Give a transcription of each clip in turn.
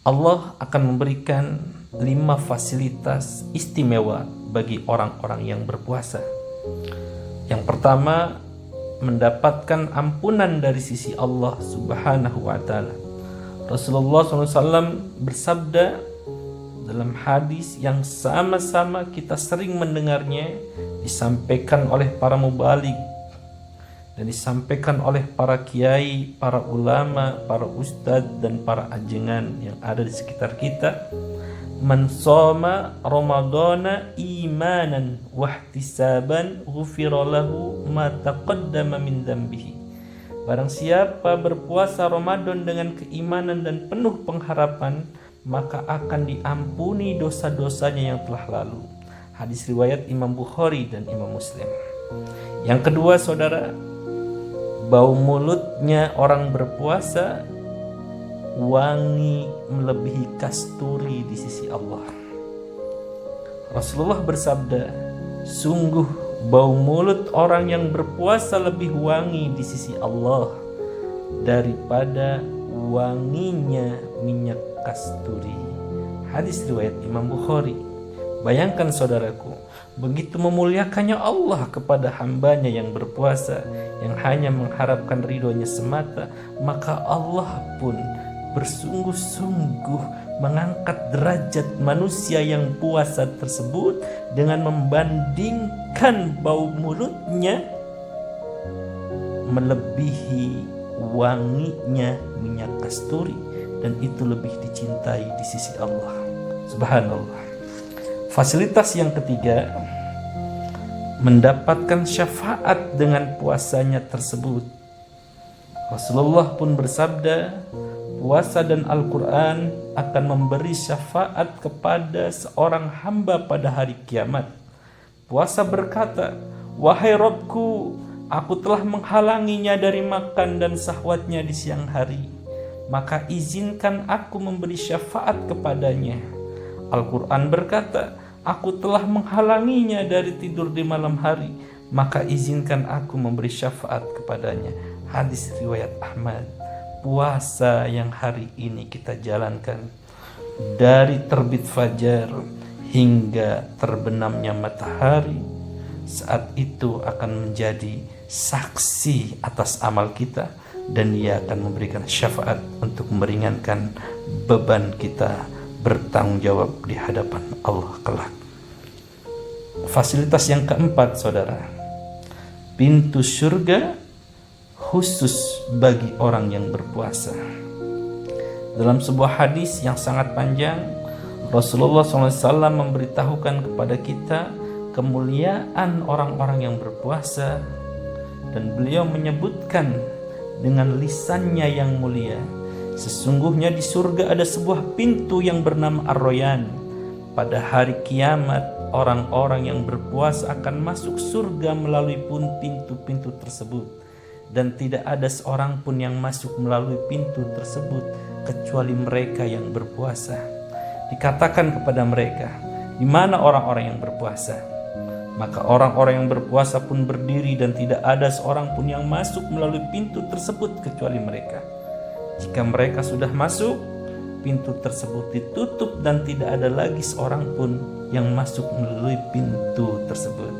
Allah akan memberikan 5 fasilitas istimewa bagi orang-orang yang berpuasa. Yang pertama, mendapatkan ampunan dari sisi Allah Subhanahu wa Ta'ala. Rasulullah SAW bersabda dalam hadis yang sama-sama kita sering mendengarnya, disampaikan oleh para mubaligh dan disampaikan oleh para kiai, para ulama, para ustadz dan para ajengan yang ada di sekitar kita. Man shoma ramadhana imanan wahtisaban ghufira lahu ma taqaddama min dzambihi. Barang siapa berpuasa Ramadan dengan keimanan dan penuh pengharapan, maka akan diampuni dosa-dosanya yang telah lalu. Hadis riwayat Imam Bukhari dan Imam Muslim. Yang kedua, saudara, bau mulutnya orang berpuasa wangi melebihi kasturi di sisi Allah. Rasulullah bersabda, sungguh bau mulut orang yang berpuasa lebih wangi di sisi Allah daripada wanginya minyak kasturi. Hadis riwayat Imam Bukhari. Bayangkan saudaraku, begitu memuliakannya Allah kepada hambanya yang berpuasa, yang hanya mengharapkan ridhonya semata, maka Allah pun bersungguh-sungguh mengangkat derajat manusia yang puasa tersebut dengan membandingkan bau mulutnya melebihi wanginya minyak kasturi, dan itu lebih dicintai di sisi Allah. Subhanallah. Fasilitas yang ketiga, mendapatkan syafaat dengan puasanya tersebut. Rasulullah pun bersabda, puasa dan Al-Quran akan memberi syafaat kepada seorang hamba pada hari kiamat. Puasa berkata, wahai Rabbku, aku telah menghalanginya dari makan dan syahwatnya di siang hari, maka izinkan aku memberi syafaat kepadanya. Al-Quran berkata, aku telah menghalanginya dari tidur di malam hari, maka izinkan aku memberi syafaat kepadanya. Hadis riwayat Ahmad. Puasa yang hari ini kita jalankan dari terbit fajar hingga terbenamnya matahari, saat itu akan menjadi saksi atas amal kita, dan Dia akan memberikan syafaat untuk meringankan beban kita bertanggung jawab di hadapan Allah kelak. Fasilitas yang keempat, saudara, pintu surga khusus bagi orang yang berpuasa. Dalam sebuah hadis yang sangat panjang, Rasulullah SAW memberitahukan kepada kita kemuliaan orang-orang yang berpuasa, dan beliau menyebutkan dengan lisannya yang mulia, sesungguhnya di surga ada sebuah pintu yang bernama Ar-Rayyan. Pada hari kiamat, orang-orang yang berpuasa akan masuk surga melalui pintu-pintu tersebut, dan tidak ada seorang pun yang masuk melalui pintu tersebut kecuali mereka yang berpuasa. Dikatakan kepada mereka, di mana orang-orang yang berpuasa? Maka orang-orang yang berpuasa pun berdiri, dan tidak ada seorang pun yang masuk melalui pintu tersebut kecuali mereka. Jika mereka sudah masuk, pintu tersebut ditutup dan tidak ada lagi seorang pun yang masuk melalui pintu tersebut.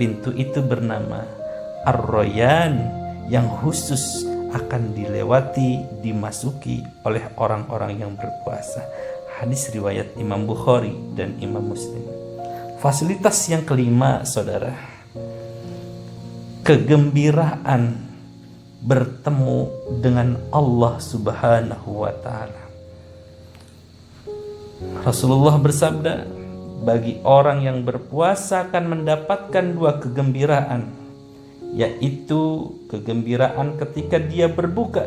Pintu itu bernama Ar-Rayyan, yang khusus akan dilewati, dimasuki oleh orang-orang yang berpuasa. Hadis riwayat Imam Bukhari dan Imam Muslim. Fasilitas yang kelima, saudara, kegembiraan bertemu dengan Allah Subhanahu wa Ta'ala. Rasulullah bersabda, bagi orang yang berpuasa akan mendapatkan 2 kegembiraan, yaitu kegembiraan ketika dia berbuka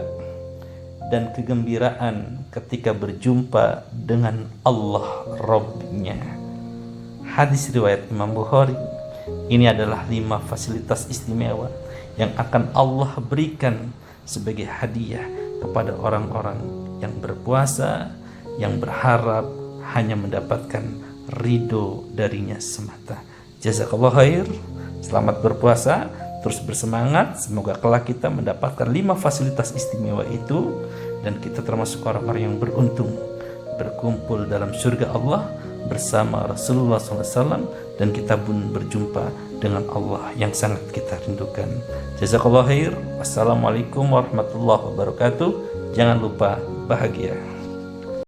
dan kegembiraan ketika berjumpa dengan Allah Rabb-Nya. Hadis riwayat Imam Bukhari. Ini adalah 5 fasilitas istimewa yang akan Allah berikan sebagai hadiah kepada orang-orang yang berpuasa, yang berharap hanya mendapatkan ridho darinya semata. Jazakallah khair. Selamat berpuasa, terus bersemangat. Semoga kelak kita mendapatkan 5 fasilitas istimewa itu, dan kita termasuk orang-orang yang beruntung berkumpul dalam surga Allah bersama Rasulullah SAW, dan kita pun berjumpa dengan Allah yang sangat kita rindukan. Jazakallahu khair. Wassalamualaikum warahmatullahi wabarakatuh. Jangan lupa bahagia.